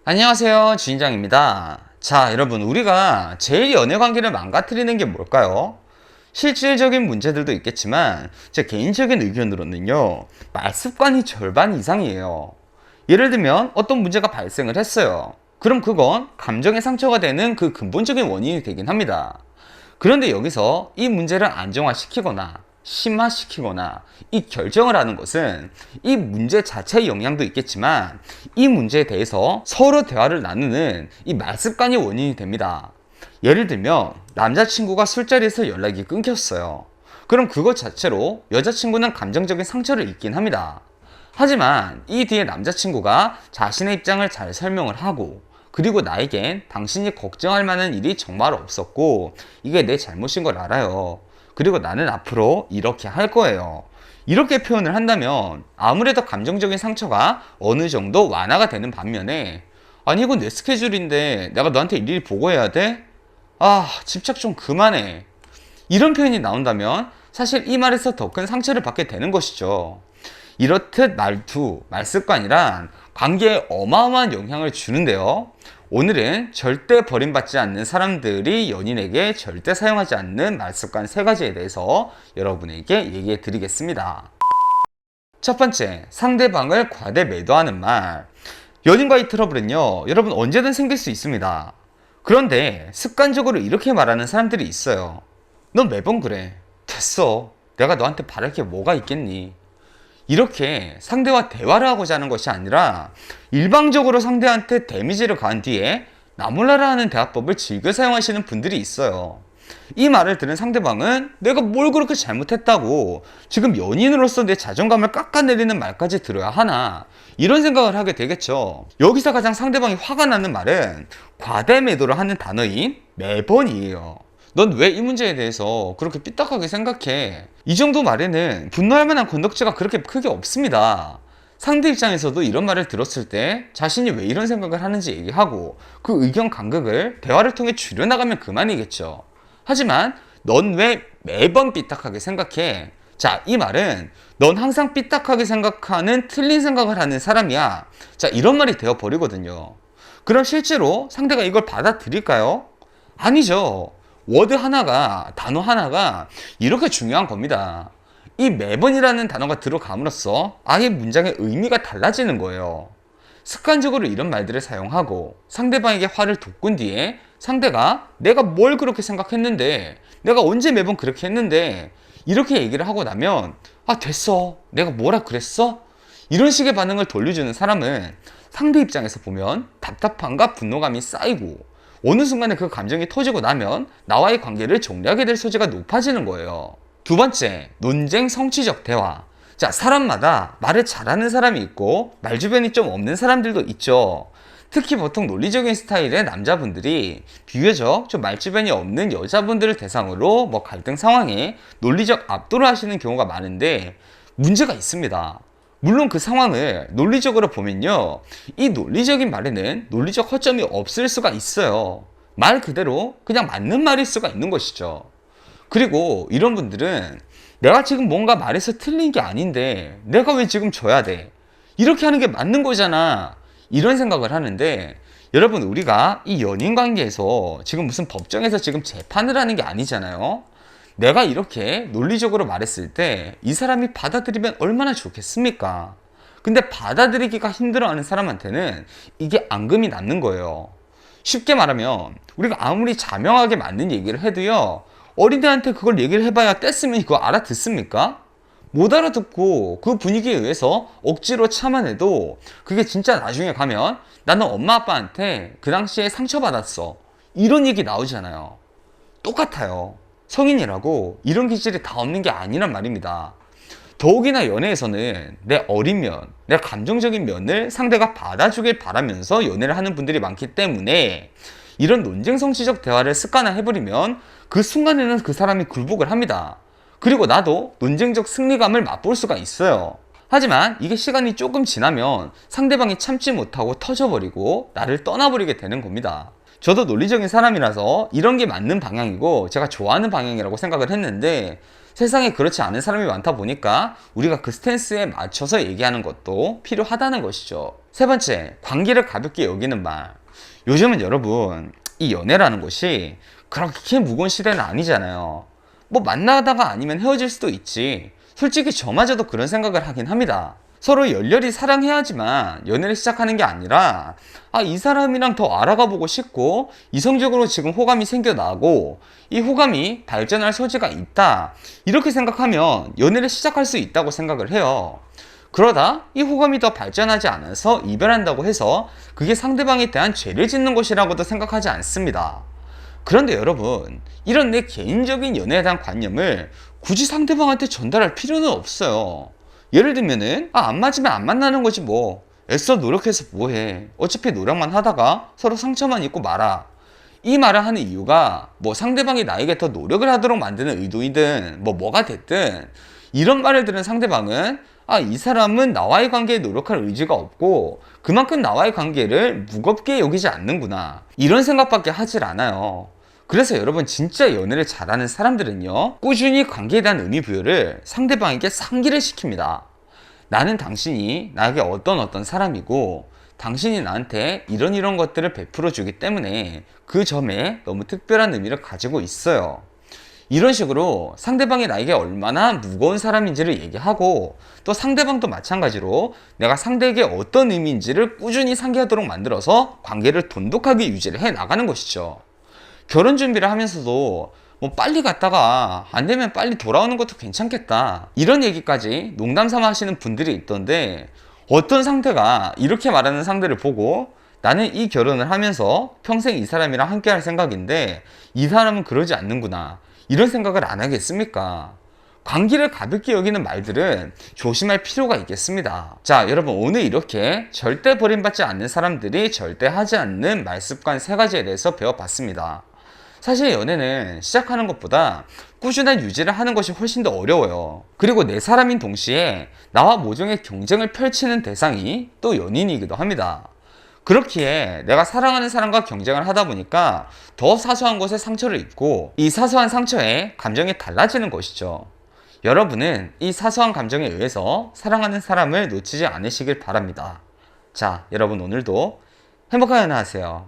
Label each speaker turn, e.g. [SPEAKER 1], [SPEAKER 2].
[SPEAKER 1] 안녕하세요, 주인장입니다. 자, 여러분, 우리가 제일 연애 관계를 망가뜨리는 게 뭘까요? 실질적인 문제들도 있겠지만 제 개인적인 의견으로는요, 말습관이 절반 이상이에요. 예를 들면 어떤 문제가 발생을 했어요. 그럼 그건 감정의 상처가 되는 그 근본적인 원인이 되긴 합니다. 그런데 여기서 이 문제를 안정화시키거나 심화시키거나 이 결정을 하는 것은 이 문제 자체의 영향도 있겠지만 이 문제에 대해서 서로 대화를 나누는 이 말습관이 원인이 됩니다. 예를 들면 남자친구가 술자리에서 연락이 끊겼어요. 그럼 그것 자체로 여자친구는 감정적인 상처를 입긴 합니다. 하지만 이 뒤에 남자친구가 자신의 입장을 잘 설명을 하고, 그리고 나에겐 당신이 걱정할 만한 일이 정말 없었고 이게 내 잘못인 걸 알아요. 그리고 나는 앞으로 이렇게 할 거예요. 이렇게 표현을 한다면 아무래도 감정적인 상처가 어느 정도 완화가 되는 반면에, 아니 이건 내 스케줄인데 내가 너한테 일일이 보고해야 돼? 아, 집착 좀 그만해. 이런 표현이 나온다면 사실 이 말에서 더 큰 상처를 받게 되는 것이죠. 이렇듯 말투, 말습관이란 관계에 어마어마한 영향을 주는데요. 오늘은 절대 버림받지 않는 사람들이 연인에게 절대 사용하지 않는 말습관 3가지에 대해서 여러분에게 얘기해 드리겠습니다. 첫 번째, 상대방을 과대 매도하는 말. 연인과의 트러블은요, 여러분 언제든 생길 수 있습니다. 그런데 습관적으로 이렇게 말하는 사람들이 있어요. 넌 매번 그래. 됐어. 내가 너한테 바랄 게 뭐가 있겠니? 이렇게 상대와 대화를 하고자 하는 것이 아니라 일방적으로 상대한테 데미지를 가한 뒤에 나몰라라 하는 대화법을 즐겨 사용하시는 분들이 있어요. 이 말을 들은 상대방은 내가 뭘 그렇게 잘못했다고 지금 연인으로서 내 자존감을 깎아내리는 말까지 들어야 하나, 이런 생각을 하게 되겠죠. 여기서 가장 상대방이 화가 나는 말은 과대 매도를 하는 단어인 매번이에요. 넌 왜 이 문제에 대해서 그렇게 삐딱하게 생각해? 이 정도 말에는 분노할 만한 건덕지가 그렇게 크게 없습니다. 상대 입장에서도 이런 말을 들었을 때 자신이 왜 이런 생각을 하는지 얘기하고 그 의견 간극을 대화를 통해 줄여나가면 그만이겠죠. 하지만 넌 왜 매번 삐딱하게 생각해? 자, 이 말은 넌 항상 삐딱하게 생각하는 틀린 생각을 하는 사람이야. 자, 이런 말이 되어버리거든요. 그럼 실제로 상대가 이걸 받아들일까요? 아니죠. 워드 하나가, 단어 하나가 이렇게 중요한 겁니다. 이 매번이라는 단어가 들어감으로써 아예 문장의 의미가 달라지는 거예요. 습관적으로 이런 말들을 사용하고 상대방에게 화를 돋군 뒤에 상대가 내가 뭘 그렇게 생각했는데, 내가 언제 매번 그렇게 했는데, 이렇게 얘기를 하고 나면 아, 됐어. 내가 뭐라 그랬어? 이런 식의 반응을 돌려주는 사람은 상대 입장에서 보면 답답함과 분노감이 쌓이고, 어느 순간에 그 감정이 터지고 나면 나와의 관계를 정리하게 될 소지가 높아지는 거예요. 두 번째, 논쟁 성취적 대화. 자, 사람마다 말을 잘하는 사람이 있고 말 주변이 좀 없는 사람들도 있죠. 특히 보통 논리적인 스타일의 남자분들이 비교적 좀 말 주변이 없는 여자분들을 대상으로 갈등 상황에 논리적 압도를 하시는 경우가 많은데, 문제가 있습니다. 물론 그 상황을 논리적으로 보면요, 이 논리적인 말에는 논리적 허점이 없을 수가 있어요. 말 그대로 그냥 맞는 말일 수가 있는 것이죠. 그리고 이런 분들은 내가 지금 뭔가 말해서 틀린 게 아닌데 내가 왜 지금 져야 돼? 이렇게 하는 게 맞는 거잖아. 이런 생각을 하는데, 여러분 우리가 이 연인 관계에서 지금 무슨 법정에서 지금 재판을 하는 게 아니잖아요. 내가 이렇게 논리적으로 말했을 때 이 사람이 받아들이면 얼마나 좋겠습니까? 근데 받아들이기가 힘들어하는 사람한테는 이게 앙금이 남는 거예요. 쉽게 말하면 우리가 아무리 자명하게 맞는 얘기를 해도요, 어린애한테 그걸 얘기를 해봐야 뗐으면 그거 알아듣습니까? 못 알아듣고 그 분위기에 의해서 억지로 참아내도 그게 진짜 나중에 가면 나는 엄마 아빠한테 그 당시에 상처받았어, 이런 얘기 나오잖아요. 똑같아요. 성인이라고 이런 기질이 다 없는 게 아니란 말입니다. 더욱이나 연애에서는 내 어린 면, 내 감정적인 면을 상대가 받아주길 바라면서 연애를 하는 분들이 많기 때문에 이런 논쟁 성취적 대화를 습관화해버리면 그 순간에는 그 사람이 굴복을 합니다. 그리고 나도 논쟁적 승리감을 맛볼 수가 있어요. 하지만 이게 시간이 조금 지나면 상대방이 참지 못하고 터져버리고 나를 떠나버리게 되는 겁니다. 저도 논리적인 사람이라서 이런 게 맞는 방향이고 제가 좋아하는 방향이라고 생각을 했는데, 세상에 그렇지 않은 사람이 많다 보니까 우리가 그 스탠스에 맞춰서 얘기하는 것도 필요하다는 것이죠. 세 번째, 관계를 가볍게 여기는 말. 요즘은 여러분, 이 연애라는 것이 그렇게 무거운 시대는 아니잖아요. 뭐 만나다가 아니면 헤어질 수도 있지. 솔직히 저마저도 그런 생각을 하긴 합니다. 서로 열렬히 사랑해야지만 연애를 시작하는 게 아니라 이 사람이랑 더 알아가 보고 싶고 이성적으로 지금 호감이 생겨나고 이 호감이 발전할 소지가 있다, 이렇게 생각하면 연애를 시작할 수 있다고 생각을 해요. 그러다 이 호감이 더 발전하지 않아서 이별한다고 해서 그게 상대방에 대한 죄를 짓는 것이라고도 생각하지 않습니다. 그런데 여러분, 이런 내 개인적인 연애에 대한 관념을 굳이 상대방한테 전달할 필요는 없어요. 예를 들면은 안 맞으면 안 만나는 거지 뭐. 애써 노력해서 뭐해. 어차피 노력만 하다가 서로 상처만 입고 말아. 이 말을 하는 이유가 뭐 상대방이 나에게 더 노력을 하도록 만드는 의도이든 뭐가 됐든, 이런 말을 들은 상대방은 이 사람은 나와의 관계에 노력할 의지가 없고 그만큼 나와의 관계를 무겁게 여기지 않는구나, 이런 생각밖에 하질 않아요. 그래서 여러분, 진짜 연애를 잘하는 사람들은요, 꾸준히 관계에 대한 의미 부여를 상대방에게 상기를 시킵니다. 나는 당신이 나에게 어떤 사람이고 당신이 나한테 이런 것들을 베풀어 주기 때문에 그 점에 너무 특별한 의미를 가지고 있어요. 이런 식으로 상대방이 나에게 얼마나 무거운 사람인지를 얘기하고, 또 상대방도 마찬가지로 내가 상대에게 어떤 의미인지를 꾸준히 상기하도록 만들어서 관계를 돈독하게 유지를 해 나가는 것이죠. 결혼 준비를 하면서도 뭐 빨리 갔다가 안 되면 빨리 돌아오는 것도 괜찮겠다, 이런 얘기까지 농담 삼아 하시는 분들이 있던데, 어떤 상대가 이렇게 말하는 상대를 보고 나는 이 결혼을 하면서 평생 이 사람이랑 함께 할 생각인데 이 사람은 그러지 않는구나, 이런 생각을 안 하겠습니까? 관계를 가볍게 여기는 말들은 조심할 필요가 있겠습니다. 자, 여러분, 오늘 이렇게 절대 버림받지 않는 사람들이 절대 하지 않는 말습관 3가지에 대해서 배워봤습니다. 사실 연애는 시작하는 것보다 꾸준한 유지를 하는 것이 훨씬 더 어려워요. 그리고 내 사람인 동시에 나와 모종의 경쟁을 펼치는 대상이 또 연인이기도 합니다. 그렇기에 내가 사랑하는 사람과 경쟁을 하다 보니까 더 사소한 것에 상처를 입고 이 사소한 상처에 감정이 달라지는 것이죠. 여러분은 이 사소한 감정에 의해서 사랑하는 사람을 놓치지 않으시길 바랍니다. 자, 여러분, 오늘도 행복한 연애 하세요.